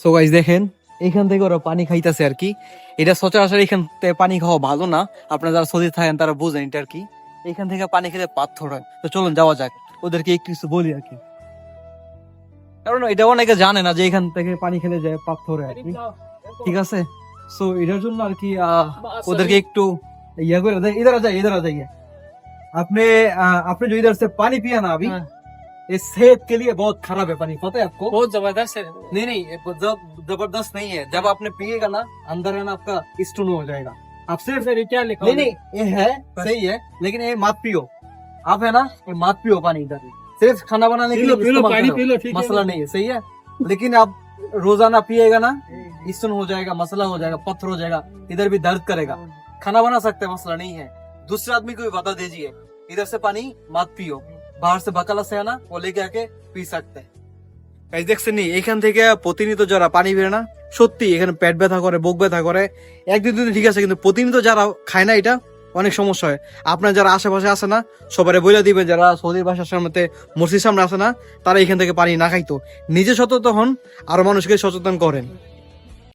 So guys দেখেন এখান থেকে ওরা পানি খাইতেছে আর কি। এটা সচরাচর এখান থেকে পানি খাওয়া ভালো না, আপনারা যারা সৌদি থাকেন তারা বুঝেন এটা আর কি। এখান থেকে পানি খেলে পাথর হয়। তো চলুন যাওয়া যাক, ওদেরকে একটু কিছু বলি আর কি, কারণ এটা অনেকে জানে না যে এখান থেকে পানি খেলে যায় পাথর হয় আর কি। ঠিক আছে, সো এটার জন্য আর কি ওদেরকে একটু ইয়া করে দেয়। इधर आ जाइए आपने आपने जो इधर से पानी पिया ना अभी, ये सेहत के लिए बहुत खराब है पानी, पता है आपको? बहुत जबरदस्त है। नहीं ये जबरदस्त नहीं है। जब आपने पिएगा ना अंदर है ना आपका स्टोन हो जाएगा। आप सिर्फ सर ये क्या लिखा नहीं ये है सही है, लेकिन ये मत पियो आप, है ना, ये मत पियो पानी इधर। सिर्फ खाना बनाने के लिए इस्तेमाल पानी करो, पी लो, ठीक है। मसला नहीं है, सही है। लेकिन आप रोजाना पिएगा ना स्टोन हो जाएगा, मसला हो जाएगा, पत्थर हो जाएगा, इधर भी दर्द करेगा। खाना बना सकते हैं, मसला नहीं है। दूसरे आदमी को भी बता दीजिए इधर से पानी मत पियो, बाहर से बकाला से है ना वो लेके आके पी सकते हैं। গাইস দেখছেন নি এখান থেকে প্রতিনিয়ত যারা পানি বের না, সত্যি এখানে পেট ব্যথা করে, বুক ব্যথা করে। একদিন দুদিন ঠিক আছে, কিন্তু প্রতিনিয়ত যারা খায় না এটা অনেক সমস্যা হয়। আপনার যারা আশেপাশে আছে না সবাই বলে দিবেন, যারা সৌদির বাসার সামনে মসজিদ সামনে আছে না তারা এখান থেকে পানি না খাইতো। নিজে সচেতন হন আর মানুষকে সচেতন করেন।